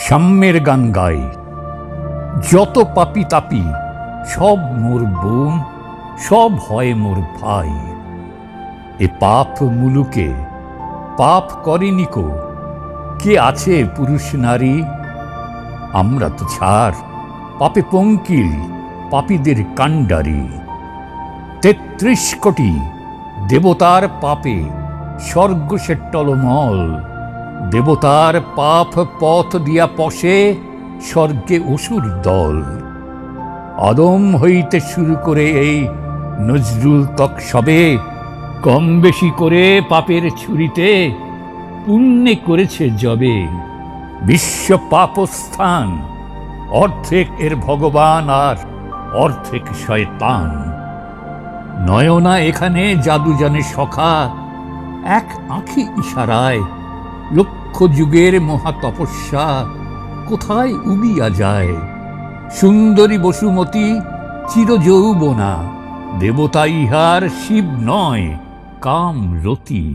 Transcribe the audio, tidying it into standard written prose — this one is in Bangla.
সাম্যের গান গাই, যত পাপি তাপি সব মোর বোন, সব হয় মোর ভাই। এ পাপ মুলুকে পাপ করেনি কো, কে আছে পুরুষ নারী? আমরা তো ছাড় পাপে পঙ্কিল, পাপীদের কাণ্ডারি। ৩৩ কোটি দেবতার পাপে স্বর্গ সে টলমল, দেবতার পাপ পথ দিয়া পশে স্বর্গে অসুর দল। আদম হইতে শুরু করে এই নজরুল তক সবে, কম বেশি করে পাপের ছুরিতে পুণ্যে করেছে যবে। বিশ্ব পাপস্থান, অর্ধেক এর ভগবান আর অর্ধেক শয়তান। নয়না এখানে জাদু জানে সখা, এক আঁখি ইশারায় লক্ষ যুগের মহাতপস্যা কোথায় উবিয়া যায়। সুন্দরী বসুমতী চিরযৌবনা, দেবতা ইহার শিব নয় কামরতী।